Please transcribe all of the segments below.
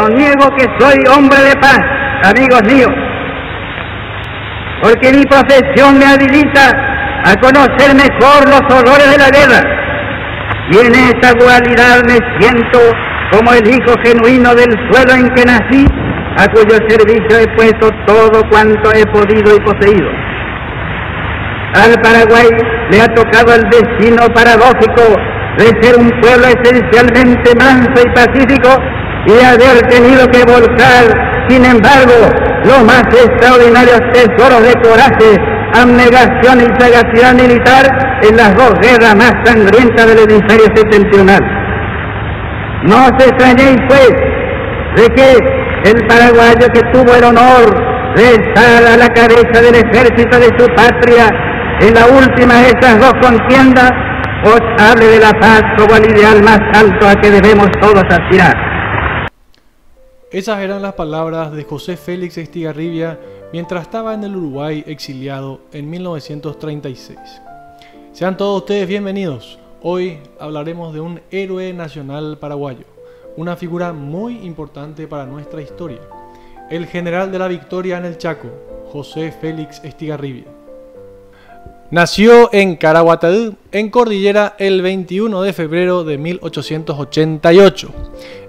no niego que soy hombre de paz, amigos míos, porque mi profesión me habilita a conocer mejor los horrores de la guerra, y en esa cualidad me siento como el hijo genuino del suelo en que nací, a cuyo servicio he puesto todo cuanto he podido y poseído. Al Paraguay le ha tocado el destino paradójico de ser un pueblo esencialmente manso y pacífico y haber tenido que volcar, sin embargo, los más extraordinarios tesoros de coraje, abnegación y sagacidad militar en las dos guerras más sangrientas del hemisferio septentrional. No os extrañéis, pues, de que el paraguayo que tuvo el honor de estar a la cabeza del ejército de su patria en la última de esas dos contiendas, os hable de la paz como el ideal más alto a que debemos todos aspirar. Esas eran las palabras de José Félix Estigarribia mientras estaba en el Uruguay exiliado en 1936. Sean todos ustedes bienvenidos. Hoy hablaremos de un héroe nacional paraguayo, una figura muy importante para nuestra historia, el general de la victoria en el Chaco, José Félix Estigarribia. Nació en Caraguatadú, en Cordillera, el 21 de febrero de 1888.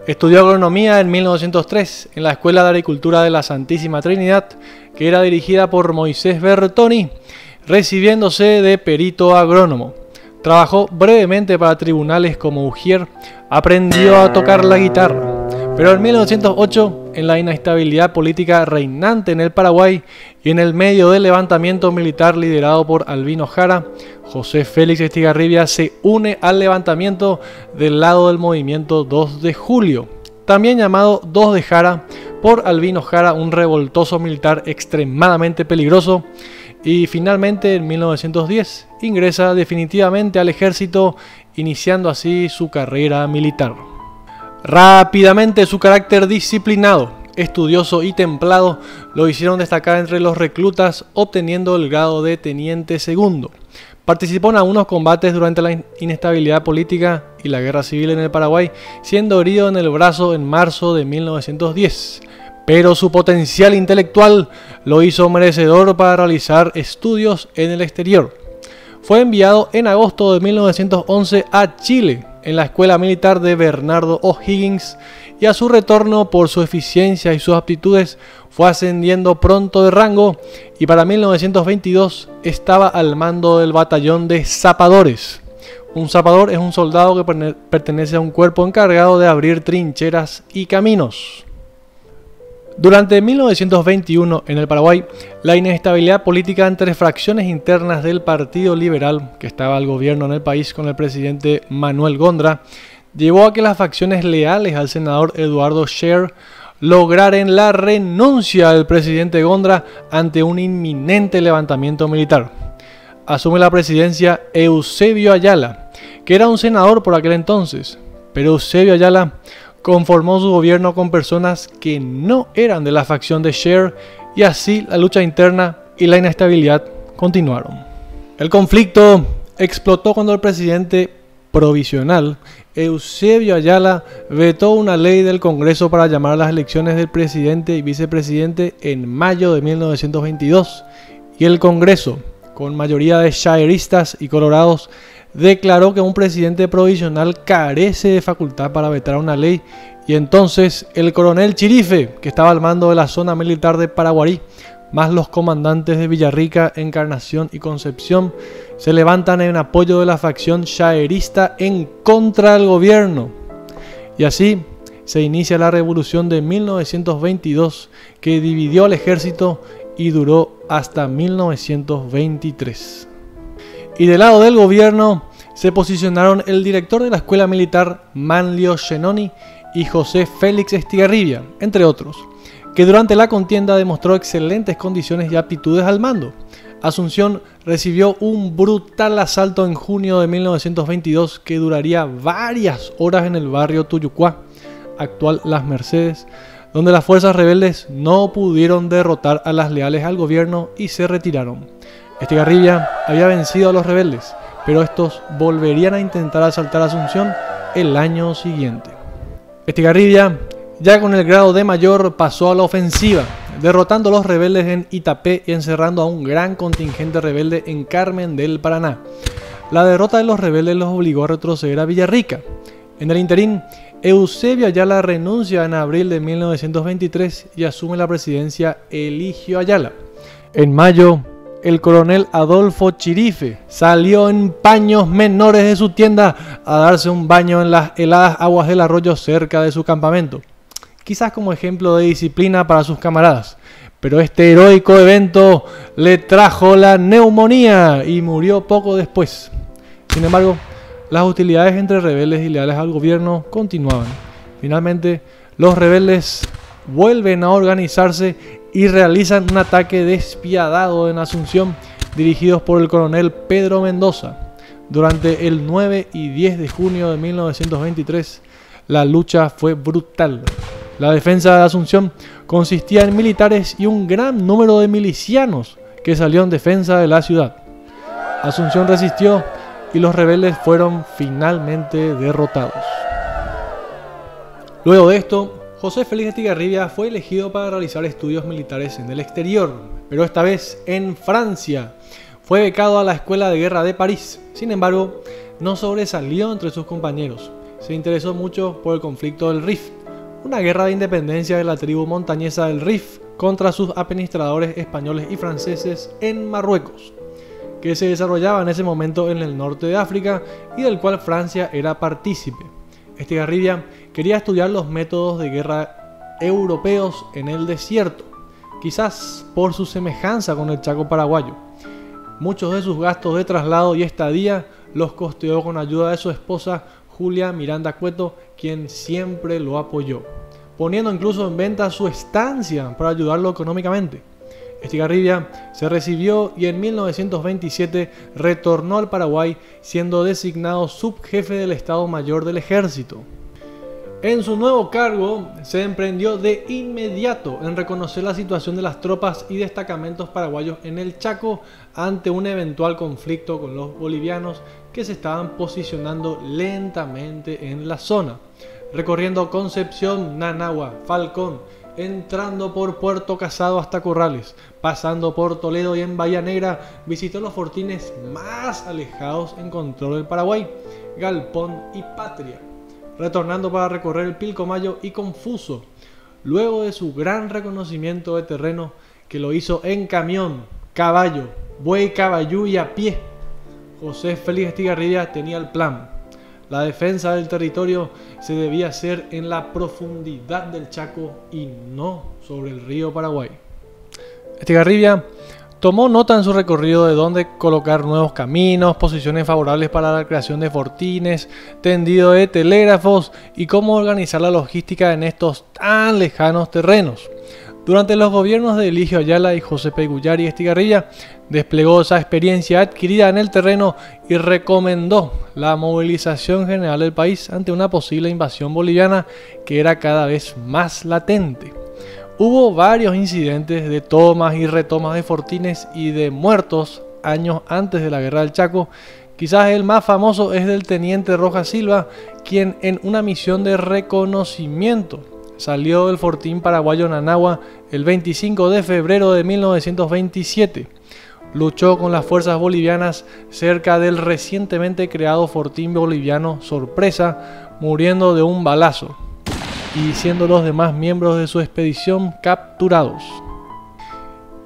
Estudió agronomía en 1903 en la Escuela de Agricultura de la Santísima Trinidad, que era dirigida por Moisés Bertoni, recibiéndose de perito agrónomo. Trabajó brevemente para tribunales como ujier, aprendió a tocar la guitarra, pero en 1908, en la inestabilidad política reinante en el Paraguay y en el medio del levantamiento militar liderado por Albino Jara, José Félix Estigarribia se une al levantamiento del lado del movimiento 2 de julio, también llamado 2 de Jara por Albino Jara, un revoltoso militar extremadamente peligroso. Y finalmente en 1910 ingresa definitivamente al ejército, iniciando así su carrera militar. Rápidamente su carácter disciplinado, estudioso y templado lo hicieron destacar entre los reclutas, obteniendo el grado de teniente segundo. Participó en algunos combates durante la inestabilidad política y la guerra civil en el Paraguay, siendo herido en el brazo en marzo de 1910. Pero su potencial intelectual lo hizo merecedor para realizar estudios en el exterior. Fue enviado en agosto de 1911 a Chile, en la Escuela Militar de Bernardo O'Higgins, y a su retorno, por su eficiencia y sus aptitudes, fue ascendiendo pronto de rango y para 1922 estaba al mando del batallón de zapadores. Un zapador es un soldado que pertenece a un cuerpo encargado de abrir trincheras y caminos. Durante 1921 en el Paraguay, la inestabilidad política entre fracciones internas del Partido Liberal, que estaba al gobierno en el país con el presidente Manuel Gondra, llevó a que las facciones leales al senador Eduardo Scheer lograran la renuncia del presidente Gondra ante un inminente levantamiento militar. Asume la presidencia Eusebio Ayala, que era un senador por aquel entonces, pero Eusebio Ayala conformó su gobierno con personas que no eran de la facción de Scheer y así la lucha interna y la inestabilidad continuaron. El conflicto explotó cuando el presidente provisional Eusebio Ayala vetó una ley del Congreso para llamar a las elecciones del presidente y vicepresidente en mayo de 1922 y el Congreso, con mayoría de scheeristas y colorados, declaró que un presidente provisional carece de facultad para vetar una ley y entonces el coronel Chirife, que estaba al mando de la zona militar de Paraguarí, más los comandantes de Villarrica, Encarnación y Concepción, se levantan en apoyo de la facción scheerista en contra del gobierno. Y así se inicia la revolución de 1922 que dividió al ejército y duró hasta 1923. Y del lado del gobierno se posicionaron el director de la escuela militar Manlio Shenoni y José Félix Estigarribia, entre otros, que durante la contienda demostró excelentes condiciones y aptitudes al mando. Asunción recibió un brutal asalto en junio de 1922 que duraría varias horas en el barrio Tuyucuá, actual Las Mercedes, donde las fuerzas rebeldes no pudieron derrotar a las leales al gobierno y se retiraron. Estigarribia había vencido a los rebeldes, pero estos volverían a intentar asaltar Asunción el año siguiente. Estigarribia Ya con el grado de mayor pasó a la ofensiva, derrotando a los rebeldes en Itapé y encerrando a un gran contingente rebelde en Carmen del Paraná. La derrota de los rebeldes los obligó a retroceder a Villarrica. En el interín, Eusebio Ayala renuncia en abril de 1923 y asume la presidencia Eligio Ayala. En mayo, el coronel Adolfo Chirife salió en paños menores de su tienda a darse un baño en las heladas aguas del arroyo cerca de su campamento, quizás como ejemplo de disciplina para sus camaradas. Pero este heroico evento le trajo la neumonía y murió poco después. Sin embargo, las hostilidades entre rebeldes y leales al gobierno continuaban. Finalmente, los rebeldes vuelven a organizarse y realizan un ataque despiadado en Asunción, dirigidos por el coronel Pedro Mendoza. Durante el 9 y 10 de junio de 1923, la lucha fue brutal. La defensa de Asunción consistía en militares y un gran número de milicianos que salió en defensa de la ciudad. Asunción resistió y los rebeldes fueron finalmente derrotados. Luego de esto, José Félix Estigarribia fue elegido para realizar estudios militares en el exterior, pero esta vez en Francia. Fue becado a la Escuela de Guerra de París. Sin embargo, no sobresalió entre sus compañeros. Se interesó mucho por el conflicto del Rif, una guerra de independencia de la tribu montañesa del Rif contra sus administradores españoles y franceses en Marruecos, que se desarrollaba en ese momento en el norte de África y del cual Francia era partícipe. Estigarribia quería estudiar los métodos de guerra europeos en el desierto, quizás por su semejanza con el Chaco paraguayo. Muchos de sus gastos de traslado y estadía los costeó con ayuda de su esposa Julia Miranda Cueto, quien siempre lo apoyó, poniendo incluso en venta su estancia para ayudarlo económicamente. Estigarribia se recibió y en 1927 retornó al Paraguay, siendo designado subjefe del Estado Mayor del Ejército. En su nuevo cargo se emprendió de inmediato en reconocer la situación de las tropas y destacamentos paraguayos en el Chaco ante un eventual conflicto con los bolivianos que se estaban posicionando lentamente en la zona, recorriendo Concepción, Nanagua, Falcón, entrando por Puerto Casado hasta Corrales, pasando por Toledo y en Bahía Negra visitó los fortines más alejados en control del Paraguay, Galpón y Patria, retornando para recorrer el Pilcomayo y Confuso, luego de su gran reconocimiento de terreno que lo hizo en camión, caballo, buey, caballú y a pie. José Félix Estigarribia tenía el plan. La defensa del territorio se debía hacer en la profundidad del Chaco y no sobre el río Paraguay. Estigarribia tomó nota en su recorrido de dónde colocar nuevos caminos, posiciones favorables para la creación de fortines, tendido de telégrafos y cómo organizar la logística en estos tan lejanos terrenos. Durante los gobiernos de Eligio Ayala y José Peguyari, Estigarribia desplegó esa experiencia adquirida en el terreno y recomendó la movilización general del país ante una posible invasión boliviana que era cada vez más latente. Hubo varios incidentes de tomas y retomas de fortines y de muertos años antes de la Guerra del Chaco. Quizás el más famoso es del teniente Rojas Silva, quien en una misión de reconocimiento salió del fortín paraguayo Nanagua el 25 de febrero de 1927. Luchó con las fuerzas bolivianas cerca del recientemente creado fortín boliviano Sorpresa, muriendo de un balazo y siendo los demás miembros de su expedición capturados.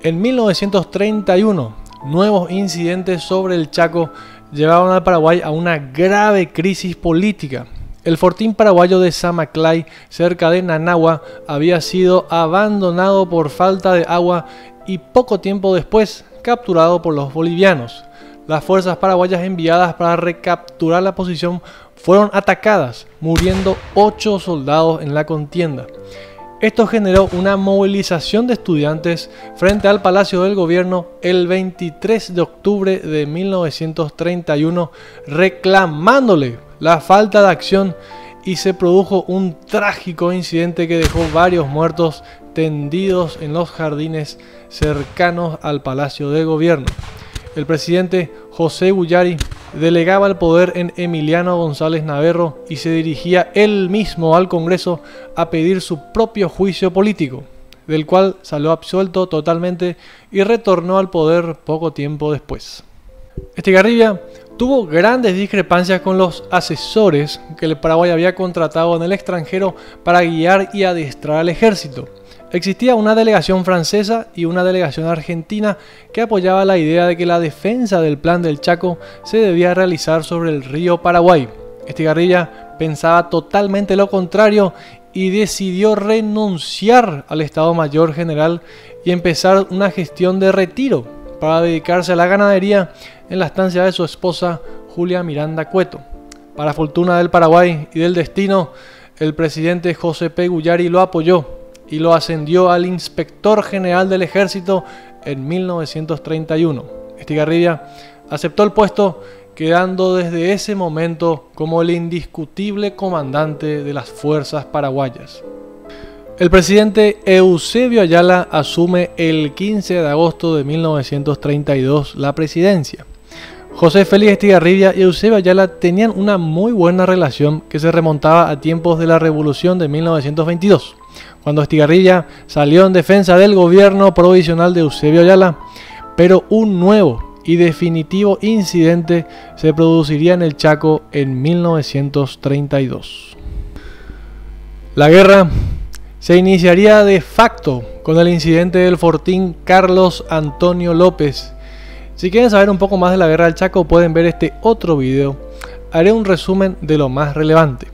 En 1931, nuevos incidentes sobre el Chaco llevaron al Paraguay a una grave crisis política. El fortín paraguayo de Samaclay, cerca de Nanagua, había sido abandonado por falta de agua y poco tiempo después capturado por los bolivianos. Las fuerzas paraguayas enviadas para recapturar la posición fueron atacadas, muriendo 8 soldados en la contienda. Esto generó una movilización de estudiantes frente al Palacio del Gobierno el 23 de octubre de 1931, reclamándole la falta de acción, y se produjo un trágico incidente que dejó varios muertos tendidos en los jardines cercanos al Palacio de Gobierno. El presidente José Guyari delegaba el poder en Emiliano González Navarro y se dirigía él mismo al Congreso a pedir su propio juicio político, del cual salió absuelto totalmente y retornó al poder poco tiempo después. Estigarribia tuvo grandes discrepancias con los asesores que el Paraguay había contratado en el extranjero para guiar y adiestrar al ejército. Existía una delegación francesa y una delegación argentina que apoyaba la idea de que la defensa del Plan del Chaco se debía realizar sobre el río Paraguay. Estigarribia pensaba totalmente lo contrario y decidió renunciar al Estado Mayor General y empezar una gestión de retiro para dedicarse a la ganadería en la estancia de su esposa Julia Miranda Cueto. Para fortuna del Paraguay y del destino, el presidente José P. Guyari lo apoyó y lo ascendió al inspector general del ejército en 1931. Estigarribia aceptó el puesto, quedando desde ese momento como el indiscutible comandante de las fuerzas paraguayas. El presidente Eusebio Ayala asume el 15 de agosto de 1932 la presidencia. José Félix Estigarribia y Eusebio Ayala tenían una muy buena relación que se remontaba a tiempos de la Revolución de 1922, cuando Estigarribia salió en defensa del gobierno provisional de Eusebio Ayala, pero un nuevo y definitivo incidente se produciría en el Chaco en 1932. La guerra se iniciaría de facto con el incidente del fortín Carlos Antonio López. Si quieren saber un poco más de la guerra del Chaco, pueden ver este otro video. Haré un resumen de lo más relevante.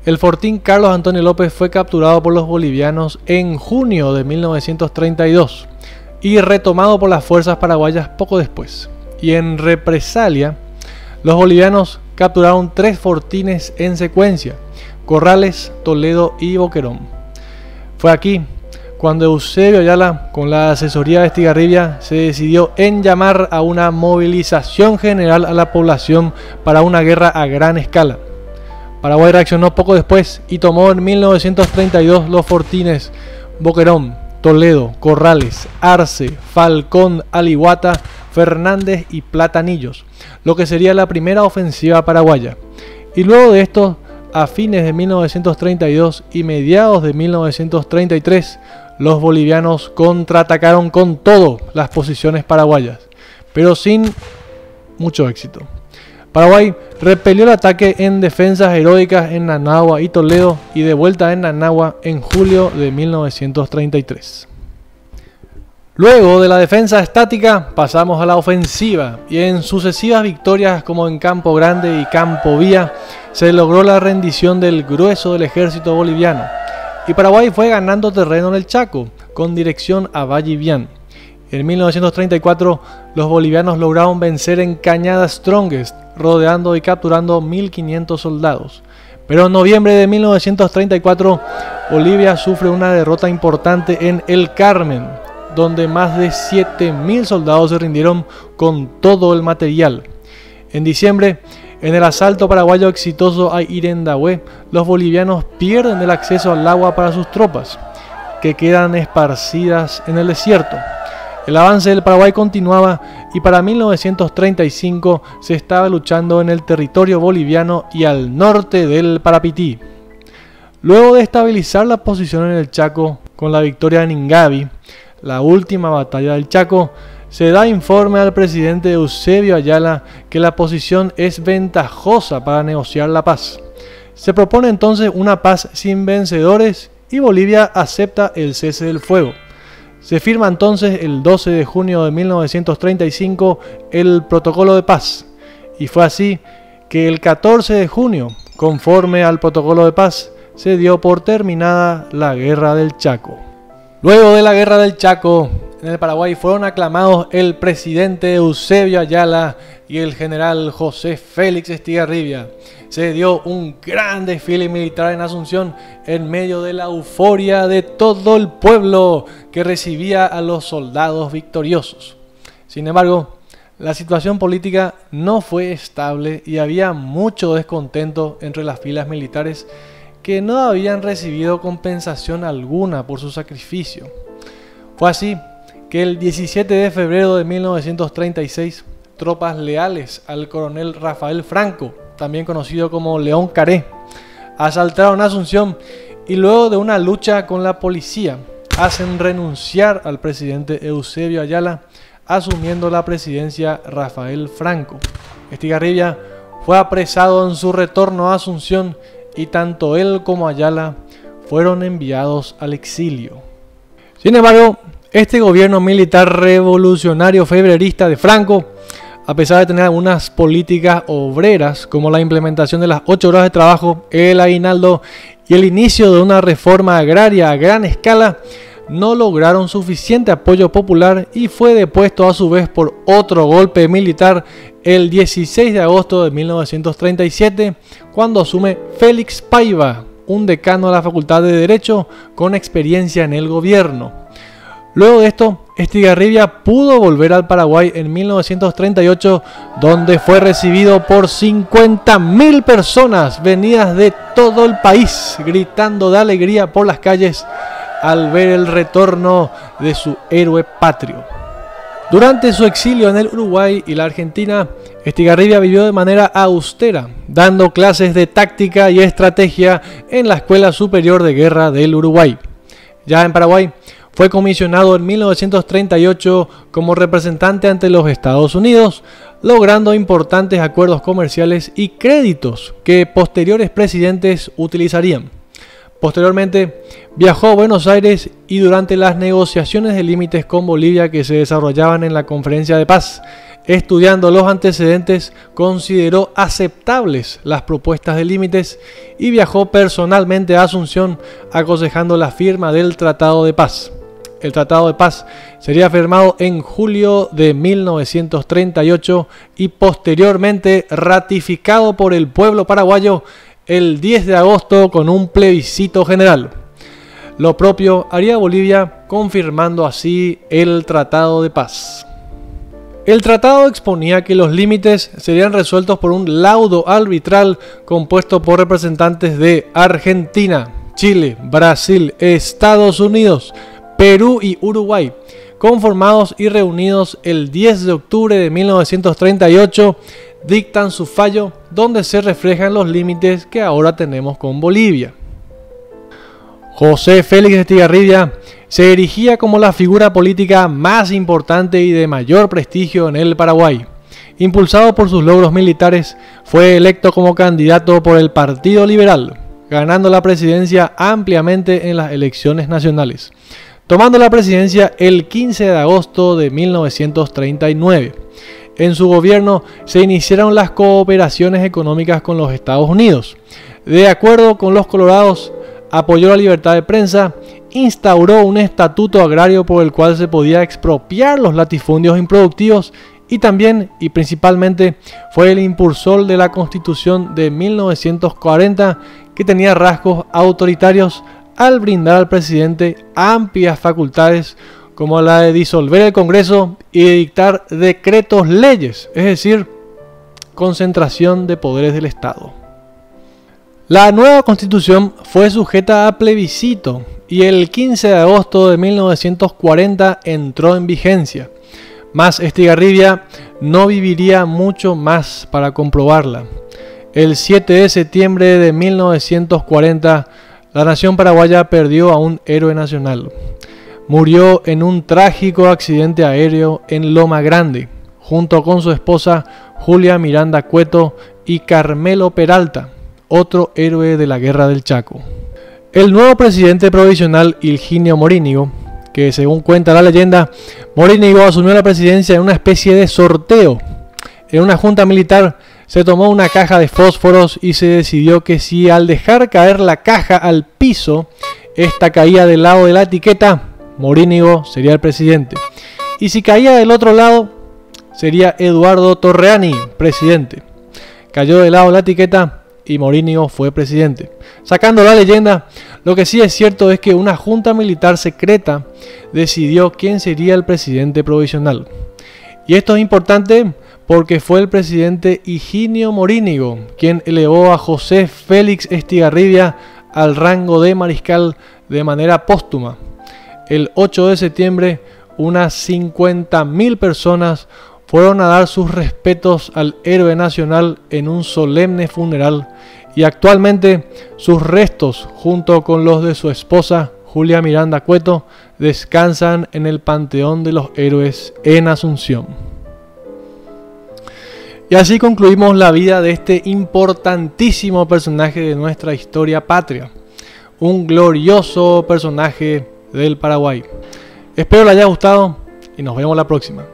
El fortín Carlos Antonio López fue capturado por los bolivianos en junio de 1932 y retomado por las fuerzas paraguayas poco después. Y en represalia, los bolivianos capturaron 3 fortines en secuencia: Corrales, Toledo y Boquerón. Fue aquí cuando Eusebio Ayala, con la asesoría de Estigarribia, se decidió en llamar a una movilización general a la población para una guerra a gran escala. Paraguay reaccionó poco después y tomó en 1932 los fortines Boquerón, Toledo, Corrales, Arce, Falcón, Alihuata, Fernández y Platanillos, lo que sería la primera ofensiva paraguaya. Y luego de esto, a fines de 1932 y mediados de 1933, los bolivianos contraatacaron con todo las posiciones paraguayas, pero sin mucho éxito. Paraguay repelió el ataque en defensas heroicas en Nanagua y Toledo y de vuelta en Nanagua en julio de 1933. Luego de la defensa estática pasamos a la ofensiva y en sucesivas victorias como en Campo Grande y Campo Vía se logró la rendición del grueso del ejército boliviano y Paraguay fue ganando terreno en el Chaco con dirección a Valle Vián. En 1934 los bolivianos lograron vencer en Cañada Strongest, rodeando y capturando 1.500 soldados. Pero en noviembre de 1934 Bolivia sufre una derrota importante en El Carmen, donde más de 7.000 soldados se rindieron con todo el material. En diciembre, en el asalto paraguayo exitoso a Irendahué, los bolivianos pierden el acceso al agua para sus tropas, que quedan esparcidas en el desierto. El avance del Paraguay continuaba y para 1935 se estaba luchando en el territorio boliviano y al norte del Parapití. Luego de estabilizar la posición en el Chaco con la victoria en Ingavi, la última batalla del Chaco, se da informe al presidente Eusebio Ayala que la posición es ventajosa para negociar la paz. Se propone entonces una paz sin vencedores y Bolivia acepta el cese del fuego. Se firma entonces el 12 de junio de 1935 el protocolo de paz y fue así que el 14 de junio, conforme al protocolo de paz, se dio por terminada la Guerra del Chaco. Luego de la Guerra del Chaco, en el Paraguay fueron aclamados el presidente Eusebio Ayala y el general José Félix Estigarribia. Se dio un gran desfile militar en Asunción en medio de la euforia de todo el pueblo que recibía a los soldados victoriosos. Sin embargo, la situación política no fue estable y había mucho descontento entre las filas militares que no habían recibido compensación alguna por su sacrificio. Fue así que el 17 de febrero de 1936, tropas leales al coronel Rafael Franco, también conocido como León Caré, asaltaron Asunción y luego de una lucha con la policía hacen renunciar al presidente Eusebio Ayala, asumiendo la presidencia Rafael Franco. Estigarribia fue apresado en su retorno a Asunción y tanto él como Ayala fueron enviados al exilio. Sin embargo, este gobierno militar revolucionario febrerista de Franco, a pesar de tener algunas políticas obreras como la implementación de las 8 horas de trabajo, el aguinaldo y el inicio de una reforma agraria a gran escala, no lograron suficiente apoyo popular y fue depuesto a su vez por otro golpe militar el 16 de agosto de 1937, cuando asume Félix Paiva, un decano de la Facultad de Derecho con experiencia en el gobierno. Luego de esto, Estigarribia pudo volver al Paraguay en 1938, donde fue recibido por 50.000 personas venidas de todo el país, gritando de alegría por las calles al ver el retorno de su héroe patrio. Durante su exilio en el Uruguay y la Argentina, Estigarribia vivió de manera austera, dando clases de táctica y estrategia en la Escuela Superior de Guerra del Uruguay. Ya en Paraguay, fue comisionado en 1938 como representante ante los Estados Unidos, logrando importantes acuerdos comerciales y créditos que posteriores presidentes utilizarían. Posteriormente, viajó a Buenos Aires y durante las negociaciones de límites con Bolivia que se desarrollaban en la Conferencia de Paz, estudiando los antecedentes, consideró aceptables las propuestas de límites y viajó personalmente a Asunción aconsejando la firma del Tratado de Paz. El Tratado de Paz sería firmado en julio de 1938 y posteriormente ratificado por el pueblo paraguayo el 10 de agosto con un plebiscito general. Lo propio haría Bolivia, confirmando así el Tratado de Paz. El tratado exponía que los límites serían resueltos por un laudo arbitral compuesto por representantes de Argentina, Chile, Brasil, Estados Unidos, Perú y Uruguay, conformados y reunidos el 10 de octubre de 1938, dictan su fallo donde se reflejan los límites que ahora tenemos con Bolivia. José Félix Estigarribia se erigía como la figura política más importante y de mayor prestigio en el Paraguay. Impulsado por sus logros militares, fue electo como candidato por el Partido Liberal, ganando la presidencia ampliamente en las elecciones nacionales, tomando la presidencia el 15 de agosto de 1939. En su gobierno se iniciaron las cooperaciones económicas con los Estados Unidos. De acuerdo con los colorados, apoyó la libertad de prensa, instauró un estatuto agrario por el cual se podía expropiar los latifundios improductivos y también y principalmente fue el impulsor de la Constitución de 1940, que tenía rasgos autoritarios al brindar al presidente amplias facultades como la de disolver el Congreso y de dictar decretos leyes, es decir, concentración de poderes del Estado. La nueva Constitución fue sujeta a plebiscito y el 15 de agosto de 1940 entró en vigencia. Mas Estigarribia no viviría mucho más para comprobarla. El 7 de septiembre de 1940, la nación paraguaya perdió a un héroe nacional. Murió en un trágico accidente aéreo en Loma Grande, junto con su esposa Julia Miranda Cueto y Carmelo Peralta, otro héroe de la Guerra del Chaco. El nuevo presidente provisional Higinio Morínigo, que según cuenta la leyenda, Morínigo asumió la presidencia en una especie de sorteo. En una junta militar se tomó una caja de fósforos y se decidió que si al dejar caer la caja al piso, esta caía del lado de la etiqueta, Morínigo sería el presidente. Y si caía del otro lado, sería Eduardo Torreani, presidente. Cayó del lado de la etiqueta y Morínigo fue presidente. Sacando la leyenda, lo que sí es cierto es que una junta militar secreta decidió quién sería el presidente provisional. Y esto es importante porque fue el presidente Higinio Morínigo quien elevó a José Félix Estigarribia al rango de mariscal de manera póstuma. El 8 de septiembre, unas 50.000 personas fueron a dar sus respetos al héroe nacional en un solemne funeral y actualmente sus restos, junto con los de su esposa Julia Miranda Cueto, descansan en el Panteón de los Héroes en Asunción. Y así concluimos la vida de este importantísimo personaje de nuestra historia patria, un glorioso personaje del Paraguay. Espero le haya gustado y nos vemos la próxima.